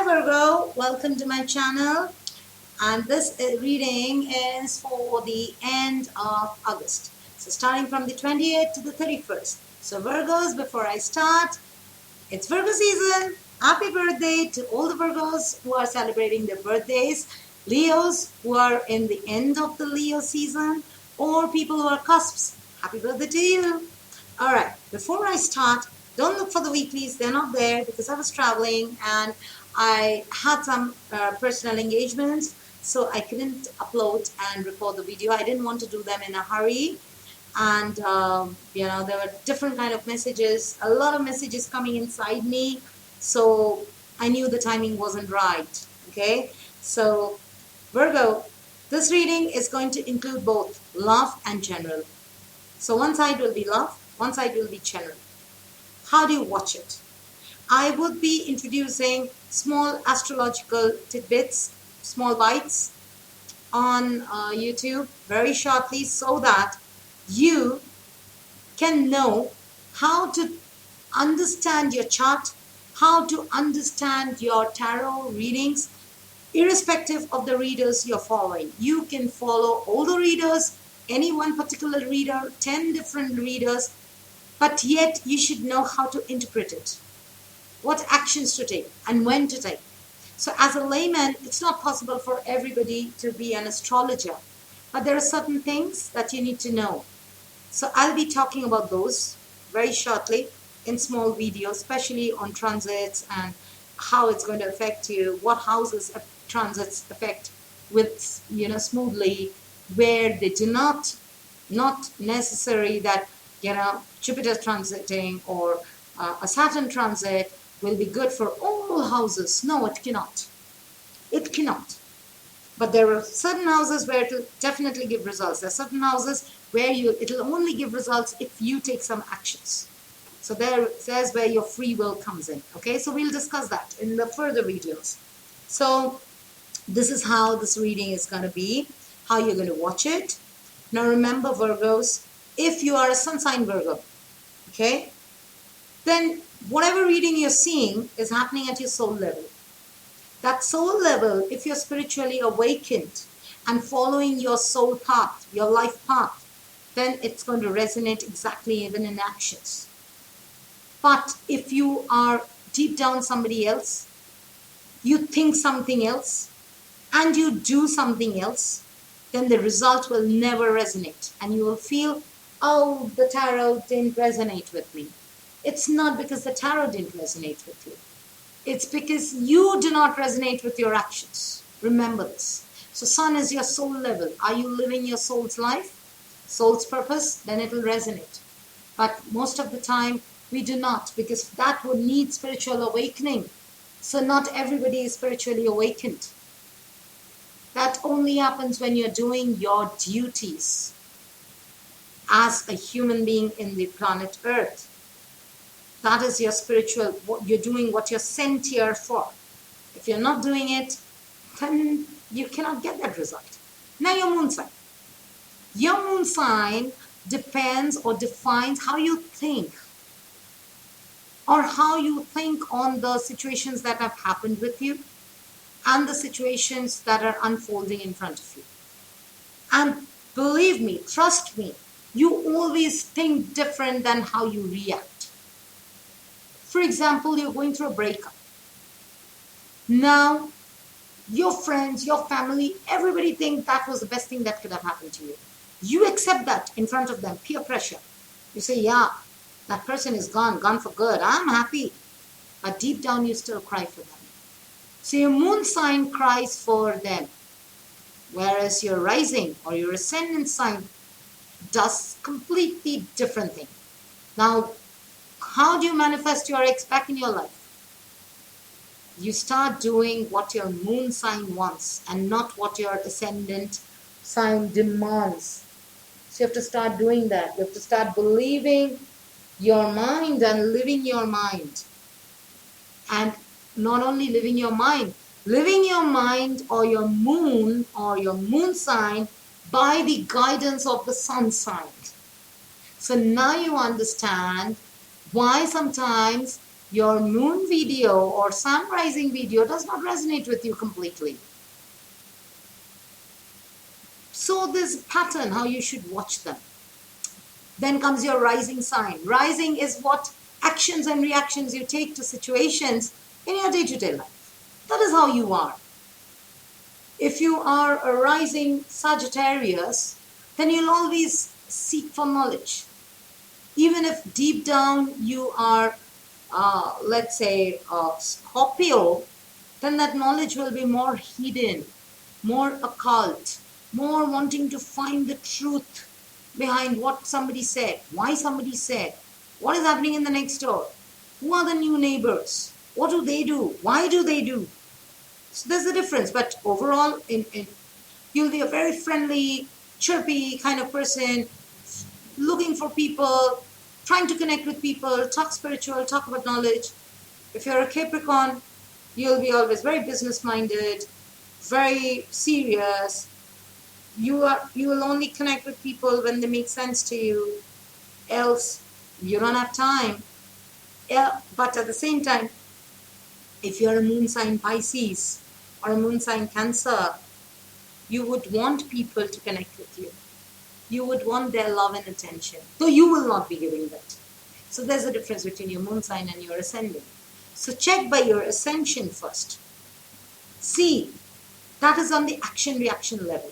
Virgo, welcome to my channel, and this reading is for the end of August. So starting from the 28th to the 31st. So Virgos, before I start, it's Virgo season. Happy birthday to all the Virgos who are celebrating their birthdays, Leos who are in the end of the Leo season, or people who are cusps. Happy birthday to you. All right, before I start, don't look for the weeklies. They're not there because I was traveling and I had some personal engagements, so I couldn't upload and record the video. I didn't want to do them in a hurry. And, there were different kind of messages, a lot of messages coming inside me. So I knew the timing wasn't right. Okay, so Virgo, this reading is going to include both love and general. So one side will be love, one side will be general. How do you watch it? I would be introducing small astrological tidbits, small bites on YouTube very shortly so that you can know how to understand your chart, how to understand your tarot readings, irrespective of the readers you're following. You can follow all the readers, any one particular reader, 10 different readers, but yet you should know how to interpret it, what actions to take and when to take. So as a layman, it's not possible for everybody to be an astrologer, but there are certain things that you need to know. So I'll be talking about those very shortly in small videos, especially on transits and how it's going to affect you, what houses transits affect with, smoothly, where they do not necessary that, Jupiter transiting or a Saturn transit will be good for all houses. No, it cannot. It cannot. But there are certain houses where it will definitely give results. There are certain houses where it'll only give results if you take some actions. So there's where your free will comes in. Okay, so we'll discuss that in the further videos. So this is how this reading is going to be, how you're going to watch it. Now remember, Virgos, if you are a sun sign Virgo, okay, then whatever reading you're seeing is happening at your soul level. That soul level, if you're spiritually awakened and following your soul path, your life path, then it's going to resonate exactly even in actions. But if you are deep down somebody else, you think something else, and you do something else, then the result will never resonate. And you will feel, oh, the tarot didn't resonate with me. It's not because the tarot didn't resonate with you. It's because you do not resonate with your actions. Remember this. So sun is your soul level. Are you living your soul's life? Soul's purpose? Then it will resonate. But most of the time, we do not, because that would need spiritual awakening. So not everybody is spiritually awakened. That only happens when you're doing your duties as a human being in the planet Earth. That is your spiritual, you're doing what you're sent here for. If you're not doing it, then you cannot get that result. Now your moon sign. Your moon sign depends or defines how you think, or how you think on the situations that have happened with you and the situations that are unfolding in front of you. And believe me, trust me, you always think different than how you react. For example, you're going through a breakup. Now, your friends, your family, everybody think that was the best thing that could have happened to you. You accept that in front of them, peer pressure. You say, yeah, that person is gone for good. I'm happy. But deep down, you still cry for them. So your moon sign cries for them. Whereas your rising or your ascendant sign does completely different thing. Now, how do you manifest your ex back in your life? You start doing what your moon sign wants and not what your ascendant sign demands. So you have to start doing that. You have to start believing your mind and living your mind. And not only living your mind or your moon sign by the guidance of the sun sign. So now you understand why sometimes your moon video or sun rising video does not resonate with you completely. So there's a pattern how you should watch them. Then comes your rising sign. Rising is what actions and reactions you take to situations in your day-to-day life. That is how you are. If you are a rising Sagittarius, then you'll always seek for knowledge. Even if deep down you are, let's say, Scorpio, then that knowledge will be more hidden, more occult, more wanting to find the truth behind what somebody said, why somebody said, what is happening in the next door, who are the new neighbors, what do they do, why do they do. So there's a difference, but overall, you'll be a very friendly, chirpy kind of person, looking for people, trying to connect with people, talk spiritual, talk about knowledge. If you're a Capricorn, you'll be always very business-minded, very serious. You will only connect with people when they make sense to you, else you don't have time. Yeah, but at the same time, if you're a moon sign Pisces or a moon sign Cancer, you would want people to connect with you. You would want their love and attention, though you will not be giving that. So there's a difference between your moon sign and your ascending. So check by your ascension first. See, that is on the action-reaction level.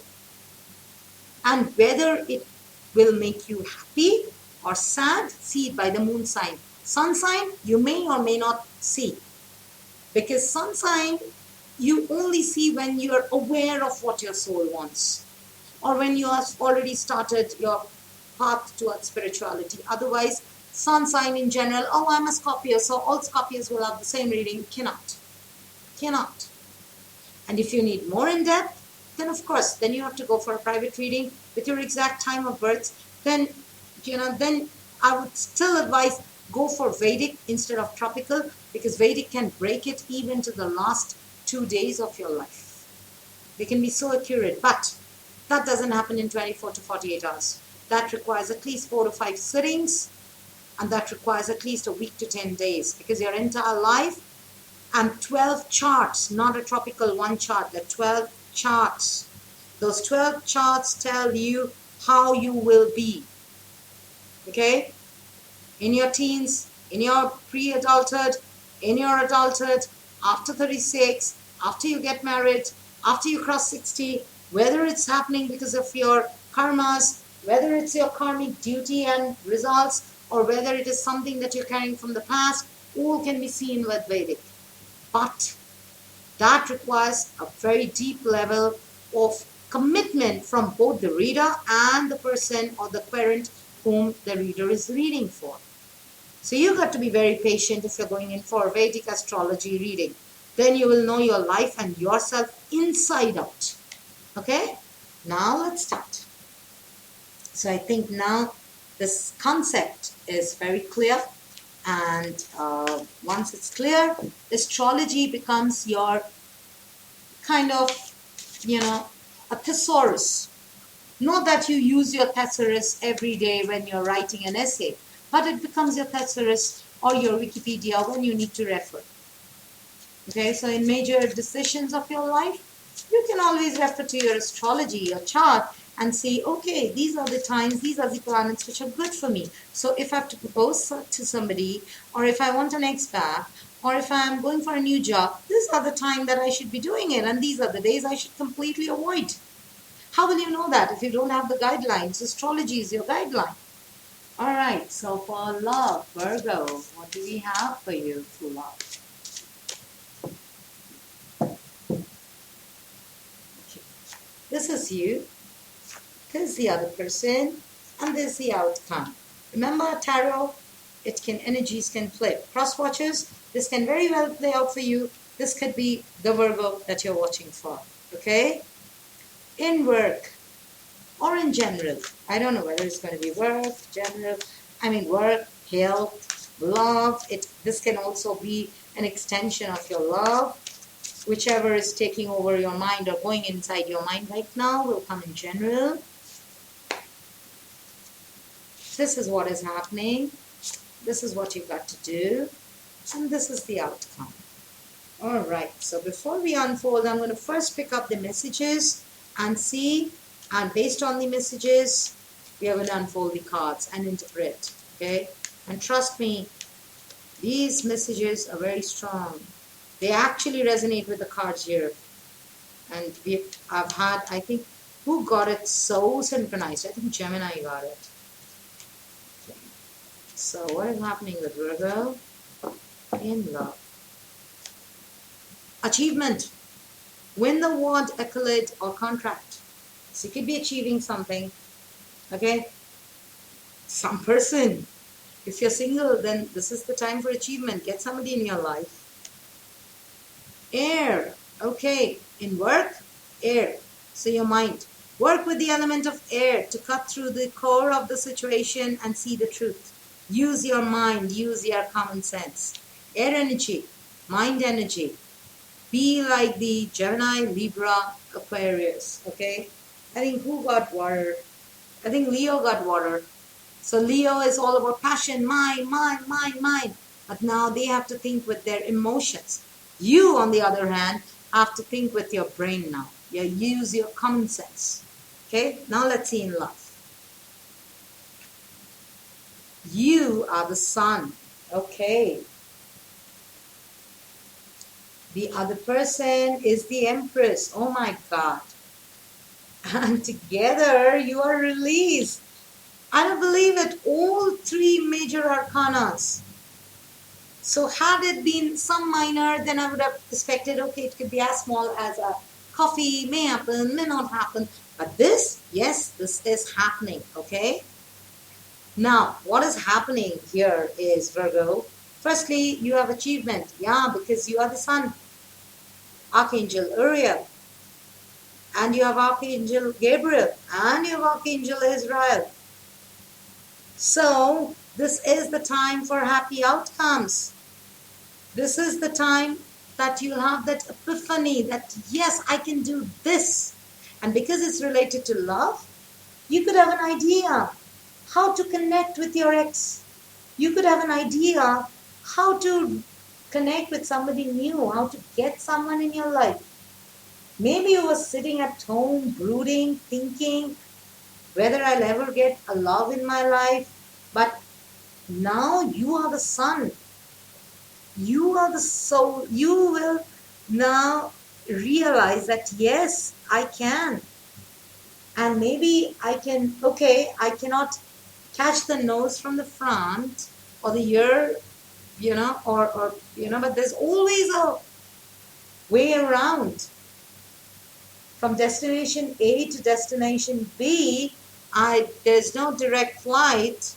And whether it will make you happy or sad, see it by the moon sign. Sun sign, you may or may not see. Because sun sign, you only see when you're aware of what your soul wants. Or when you have already started your path towards spirituality. Otherwise, sun sign in general, oh, I'm a Scorpio, so all Scorpios will have the same reading. Cannot. And if you need more in depth, then of course, then you have to go for a private reading with your exact time of birth. Then I would still advise go for Vedic instead of tropical, because Vedic can break it even to the last 2 days of your life. They can be so accurate, but that doesn't happen in 24 to 48 hours. That requires at least 4 to 5 sittings, and that requires at least a week to 10 days, because your entire life and 12 charts, not a tropical one chart, the 12 charts. Those 12 charts tell you how you will be. Okay? In your teens, in your pre-adulthood, in your adulthood, after 36, after you get married, after you cross 60, whether it's happening because of your karmas, whether it's your karmic duty and results, or whether it is something that you're carrying from the past, all can be seen with Vedic. But that requires a very deep level of commitment from both the reader and the person or the querent whom the reader is reading for. So you got to be very patient if you're going in for a Vedic astrology reading. Then you will know your life and yourself inside out. Okay? Now let's start. So I think now this concept is very clear. And once it's clear, astrology becomes your kind of, a thesaurus. Not that you use your thesaurus every day when you're writing an essay, but it becomes your thesaurus or your Wikipedia when you need to refer. Okay, so in major decisions of your life, you can always refer to your astrology, your chart, and say, okay, these are the times, these are the planets which are good for me. So if I have to propose to somebody, or if I want an expat, or if I'm going for a new job, these are the time that I should be doing it, and these are the days I should completely avoid. How will you know that if you don't have the guidelines? Astrology is your guideline. All right, so for love, Virgo, what do we have for you for love? Okay. This is you. This is the other person, and this is the outcome. Remember, tarot, energies can flip. Cross watchers, this can very well play out for you. This could be the Virgo that you're watching for. Okay? In work or in general, I don't know whether it's going to be work, work, health, love. This can also be an extension of your love. Whichever is taking over your mind or going inside your mind right now will come in general. This is what is happening. This is what you've got to do. And this is the outcome. All right, so before we unfold, I'm going to first pick up the messages and see, and based on the messages, we are going to unfold the cards and interpret, okay? And trust me, these messages are very strong. They actually resonate with the cards here. And I've had, I think, who got it so synchronized? I think Gemini got it. Okay. So what is happening with Virgo in love? Achievement. Win the award, accolade, or contract. So you could be achieving something. Okay? Some person. If you're single, then this is the time for achievement. Get somebody in your life. Air. Okay. In work, air. So your mind. Work with the element of air to cut through the core of the situation and see the truth. Use your mind. Use your common sense. Air energy. Mind energy. Be like the Gemini, Libra, Aquarius. Okay? I think who got water? I think Leo got water. So Leo is all about passion, mind. But now they have to think with their emotions. You, on the other hand, have to think with your brain now. You use your common sense. Okay? Now let's see in love. You are the sun. Okay. The other person is the Empress. Oh my God. And together you are released. I don't believe it. All three major arcanas. So had it been some minor, then I would have expected, okay, it could be as small as a coffee, may happen, may not happen. But this, yes, this is happening, okay? Now, what is happening here is, Virgo, firstly, you have achievement. Yeah, because you are the sun. Archangel Uriel. And you have Archangel Gabriel. And you have Archangel Israel. So, this is the time for happy outcomes. This is the time that you'll have that epiphany that, yes, I can do this. And because it's related to love, you could have an idea how to connect with your ex. You could have an idea how to connect with somebody new, how to get someone in your life. Maybe you were sitting at home, brooding, thinking whether I'll ever get a love in my life. But now you are the sun. You are the soul. You will now realize that, yes, I can. And maybe I can, okay, I cannot catch the nose from the front or the ear, but there's always a way around. From destination A to destination B, there's no direct flight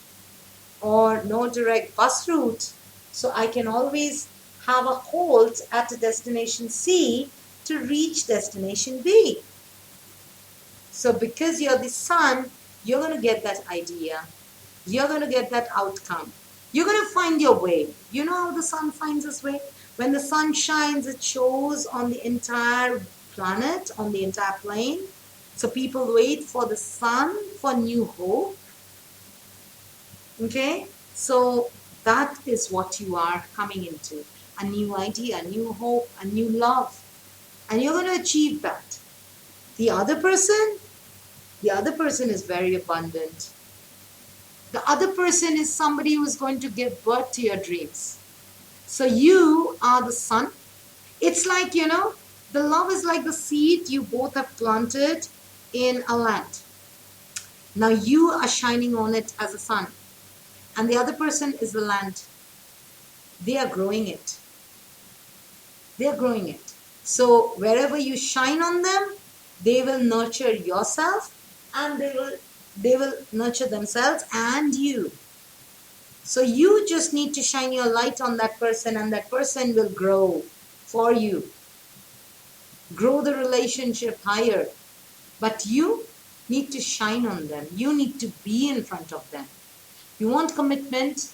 or no direct bus route. So I can always have a halt at a destination C to reach destination B. So because you're the sun, you're going to get that idea. You're going to get that outcome. You're going to find your way. You know how the sun finds its way? When the sun shines, it shows on the entire planet, on the entire plane. So people wait for the sun for new hope. Okay? So that is what you are coming into. A new idea, a new hope, a new love. And you're going to achieve that. The other person is very abundant. The other person is somebody who is going to give birth to your dreams. So you are the sun. It's like, the love is like the seed you both have planted in a land. Now you are shining on it as a sun. And the other person is the land. They are growing it. They are growing it. So wherever you shine on them, they will nurture yourself and they will nurture themselves and you. So you just need to shine your light on that person and that person will grow for you. Grow the relationship higher. But you need to shine on them. You need to be in front of them. You want commitment.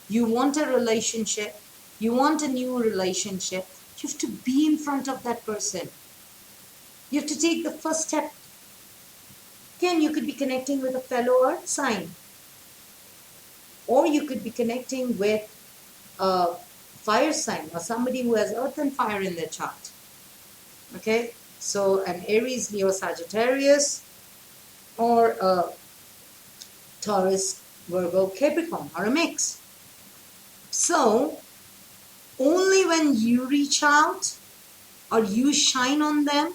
You want a relationship. You want a new relationship. You have to be in front of that person. You have to take the first step. Again, you could be connecting with a fellow earth sign. Or you could be connecting with a fire sign or somebody who has earth and fire in their chart. Okay, so an Aries, Leo, Sagittarius, or a Taurus, Virgo, Capricorn, or a mix. So only when you reach out or you shine on them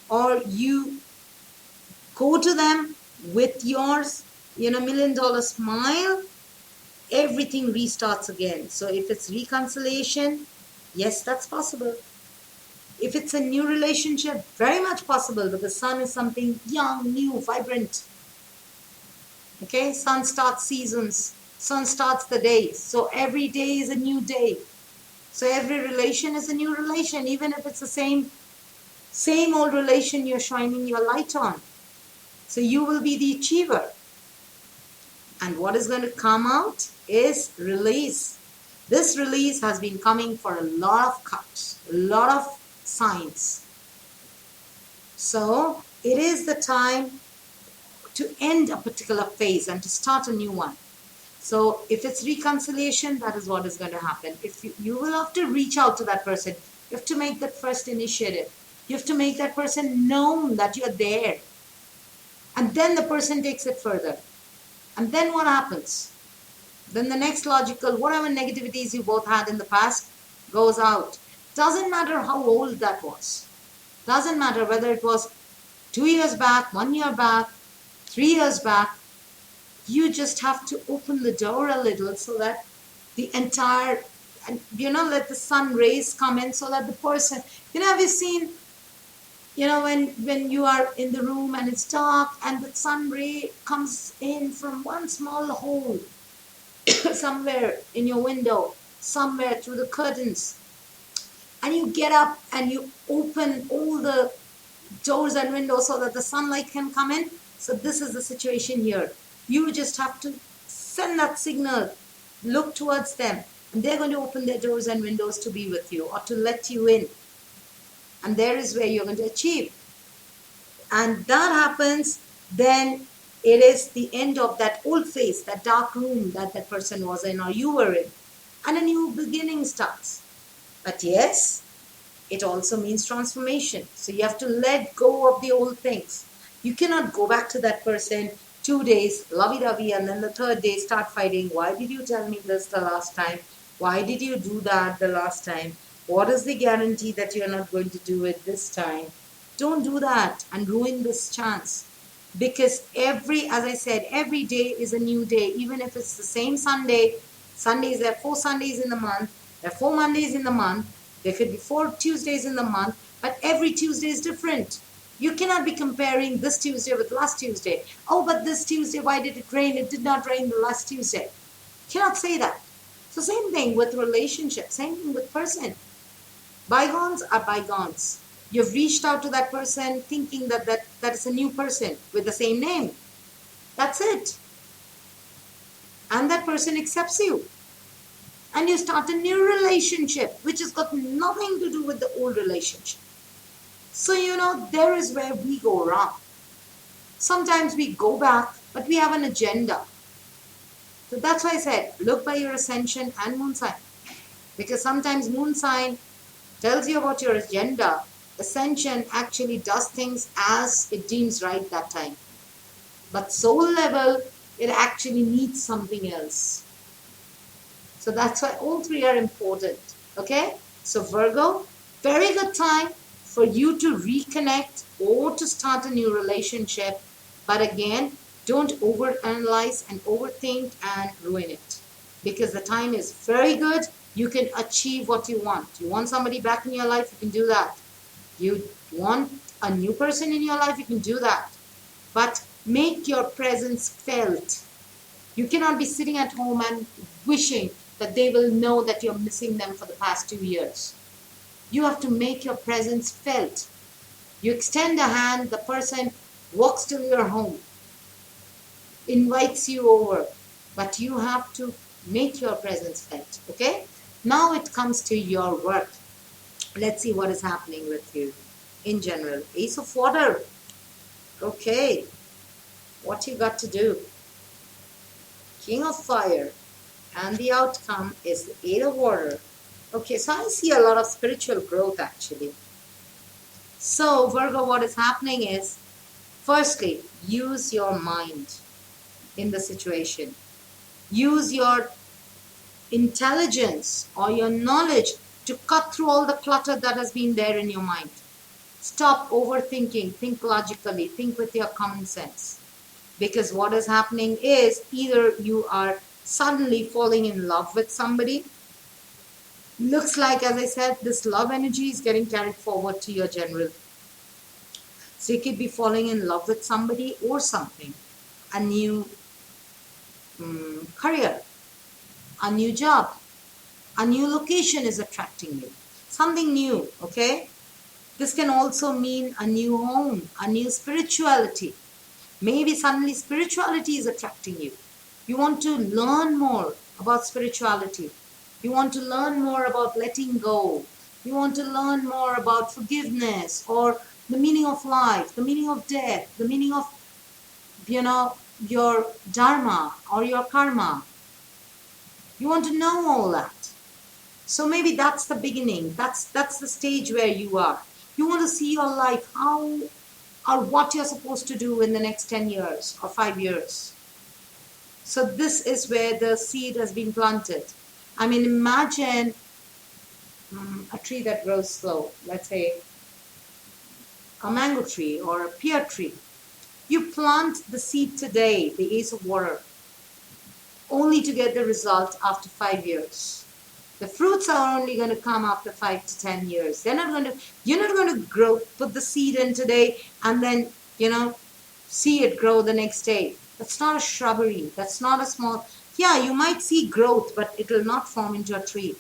or you go to them with yours, $1 million smile, everything restarts again. So if it's reconciliation, yes, that's possible. If it's a new relationship, very much possible, because sun is something young, new, vibrant. Okay, sun starts seasons, sun starts the days. So every day is a new day. So every relation is a new relation, even if it's the same old relation you're shining your light on. So you will be the achiever. And what is going to come out is release. This release has been coming for a lot of cups, a lot of signs. So it is the time to end a particular phase and to start a new one. So if it's reconciliation, that is what is going to happen. If you will have to reach out to that person. You have to make that first initiative. You have to make that person know that you're there. And then the person takes it further. And then what happens? Then the next logical, whatever negativities you both had in the past, goes out. Doesn't matter how old that was. Doesn't matter whether it was 2 years back, 1 year back, 3 years back. You just have to open the door a little so that the entire, let the sun rays come in so that the person, have you seen, when you are in the room and it's dark and the sun ray comes in from one small hole somewhere in your window, somewhere through the curtains, and you get up and you open all the doors and windows so that the sunlight can come in. So this is the situation here. You just have to send that signal, look towards them, and they're going to open their doors and windows to be with you or to let you in. And there is where you're going to achieve. And that happens, then it is the end of that old phase, that dark room that that person was in or you were in. And a new beginning starts. But yes, it also means transformation. So you have to let go of the old things. You cannot go back to that person 2 days, lovey-dovey, and then the third day start fighting. Why did you tell me this the last time? Why did you do that the last time? What is the guarantee that you're not going to do it this time? Don't do that and ruin this chance. Because as I said, every day is a new day. Even if it's the same Sunday, there are 4 Sundays in the month, there are 4 Mondays in the month, there could be 4 Tuesdays in the month, but every Tuesday is different. You cannot be comparing this Tuesday with last Tuesday. Oh, but this Tuesday, why did it rain? It did not rain the last Tuesday. You cannot say that. So same thing with relationship, same thing with person. Bygones are bygones. You've reached out to that person thinking that is a new person with the same name. That's it. And that person accepts you. And you start a new relationship, which has got nothing to do with the old relationship. So, there is where we go wrong. Sometimes we go back, but we have an agenda. So that's why I said, look by your ascension and moon sign. Because sometimes moon sign tells you about your agenda. Ascension actually does things as it deems right that time. But soul level, it actually needs something else. So that's why all 3 are important. Okay? So Virgo, very good time for you to reconnect or to start a new relationship. But again, don't overanalyze and overthink and ruin it. Because the time is very good. You can achieve what you want. You want somebody back in your life, you can do that. You want a new person in your life, you can do that. But make your presence felt. You cannot be sitting at home and wishing that they will know that you're missing them for the past 2 years. You have to make your presence felt. You extend a hand, the person walks to your home, invites you over, but you have to make your presence felt. Okay? Now it comes to your work. Let's see what is happening with you in general. Ace of Water. Okay. What you got to do? King of Fire. And the outcome is the 8 of Water. Okay, so I see a lot of spiritual growth actually. So Virgo, what is happening is, firstly, use your mind in the situation. Use your intelligence or your knowledge to cut through all the clutter that has been there in your mind. Stop overthinking. Think logically. Think with your common sense. Because what is happening is, either you are suddenly falling in love with somebody. Looks like, as I said, this love energy is getting carried forward to your general. So you could be falling in love with somebody or something. A new career, a new job, a new location is attracting you. Something new, okay? This can also mean a new home, a new spirituality. Maybe suddenly spirituality is attracting you. You want to learn more about spirituality. You want to learn more about letting go. You want to learn more about forgiveness or the meaning of life, the meaning of death, the meaning of, your dharma or your karma. You want to know all that. So maybe that's the beginning. That's the stage where you are. You want to see your life, how or what you're supposed to do in the next 10 years or 5 years. So this is where the seed has been planted. I mean, imagine a tree that grows slow. Let's say a mango tree or a pear tree. You plant the seed today, the ace of water, only to get the result after 5 years. The fruits are only going to come after 5 to 10 years. You're not going to grow, put the seed in today and then, see it grow the next day. That's not a shrubbery. That's not a small, yeah, you might see growth, but it will not form into a tree.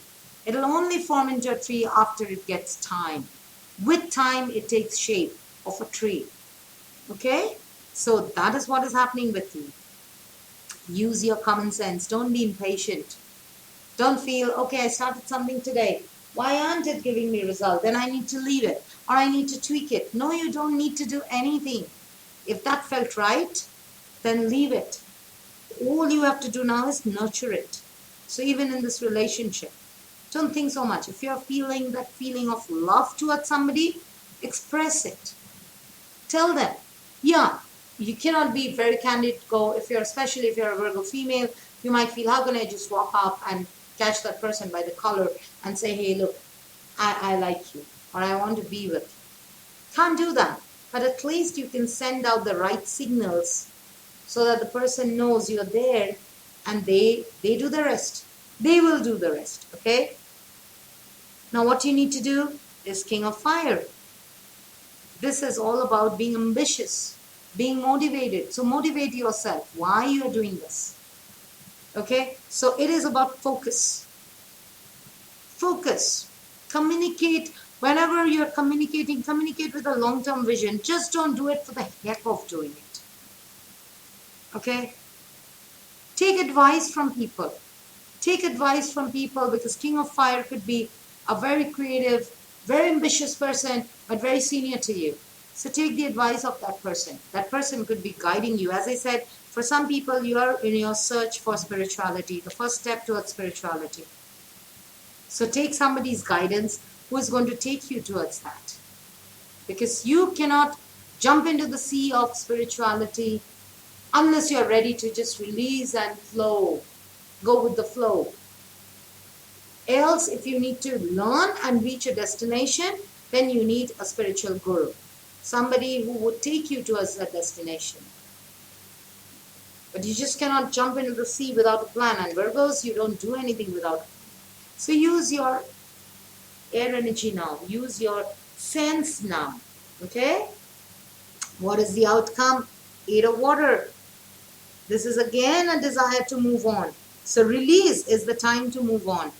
It'll only form into a tree after it gets time. With time, it takes shape of a tree. Okay? So that is what is happening with you. Use your common sense. Don't be impatient. Don't feel, okay, I started something today. Why aren't it giving me result? Then I need to leave it or I need to tweak it. No, you don't need to do anything. If that felt right, then leave it. All you have to do now is nurture it. So even in this relationship, don't think so much. If you're feeling that feeling of love towards somebody, express it. Tell them. Yeah, you cannot be very candid. Especially if you're a Virgo female, you might feel, how can I just walk up and catch that person by the collar and say, hey, look, I like you or I want to be with you. Can't do that. But at least you can send out the right signals so that the person knows you're there and they do the rest. They will do the rest. Okay? Now what you need to do is King of Fire. This is all about being ambitious, being motivated. So motivate yourself. Why you are doing this? Okay? So it is about focus. Focus. Communicate. Whenever you're communicating, communicate with a long-term vision. Just don't do it for the heck of doing it. Okay? Take advice from people. Take advice from people, because King of Fire could be a very creative, very ambitious person, but very senior to you. So take the advice of that person. That person could be guiding you. As I said, for some people, you are in your search for spirituality, the first step towards spirituality. So take somebody's guidance who is going to take you towards that. Because you cannot jump into the sea of spirituality unless you're ready to just release and flow. Go with the flow. Else, if you need to learn and reach a destination, then you need a spiritual guru. Somebody who would take you towards that destination. But you just cannot jump into the sea without a plan. And Virgos, you don't do anything without a plan. So use your air energy now. Use your sense now. Okay? What is the outcome? 8 of water. This is again a desire to move on. So release is the time to move on.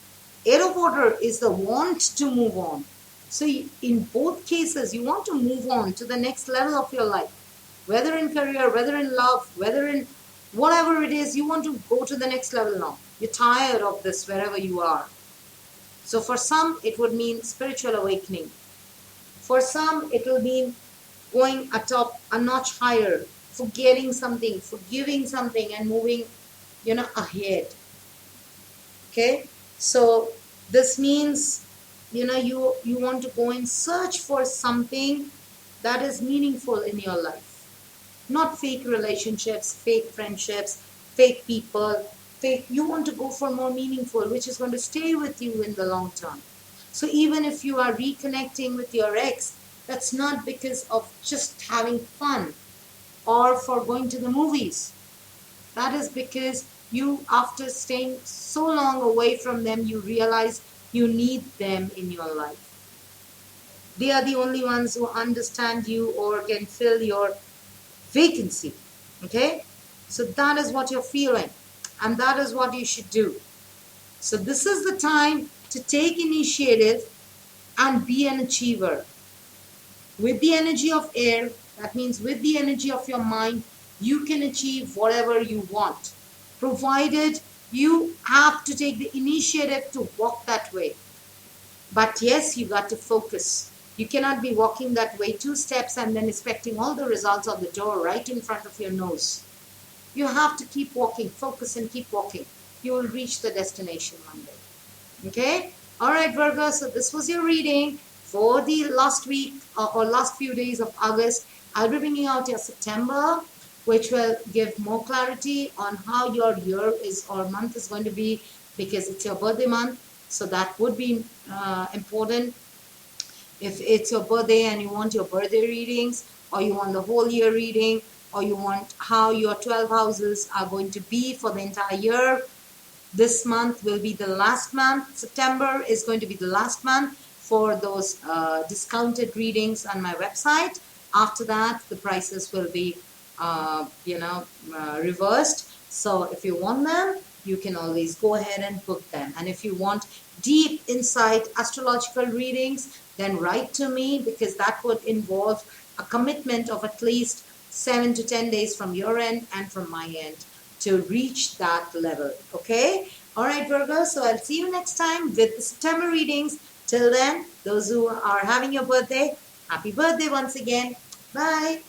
8 of water is the want to move on. So in both cases, you want to move on to the next level of your life. Whether in career, whether in love, whether in whatever it is, you want to go to the next level now. You're tired of this wherever you are. So for some, it would mean spiritual awakening. For some, it will mean going atop a notch higher, forgetting something, forgiving something, and moving, ahead. Okay? So This means, you want to go and search for something that is meaningful in your life. Not fake relationships, fake friendships, fake people, fake. You want to go for more meaningful, which is going to stay with you in the long term. So even if you are reconnecting with your ex, that's not because of just having fun or for going to the movies. That is because you, after staying so long away from them, you realize you need them in your life. They are the only ones who understand you or can fill your vacancy. Okay? So that is what you're feeling, and that is what you should do. So this is the time to take initiative and be an achiever. With the energy of air, that means with the energy of your mind, you can achieve whatever you want, provided you have to take the initiative to walk that way. But yes, you got to focus. You cannot be walking that way 2 steps and then expecting all the results of the door right in front of your nose. You have to keep walking, focus and keep walking. You will reach the destination one day. Okay? Alright, Virgo, so this was your reading for the last week or last few days of August. I'll be bringing out your September, which will give more clarity on how your year is or month is going to be, because it's your birthday month. So that would be important. If it's your birthday and you want your birthday readings, or you want the whole year reading, or you want how your 12 houses are going to be for the entire year, this month will be the last month. September is going to be the last month for those discounted readings on my website. After that, the prices will be, reversed. So if you want them, you can always go ahead and book them. And if you want deep insight astrological readings, then write to me, because that would involve a commitment of at least 7 to 10 days from your end and from my end to reach that level. Okay? Alright, Virgo, so I'll see you next time with the September readings. Till then, those who are having your birthday, happy birthday once again. Bye.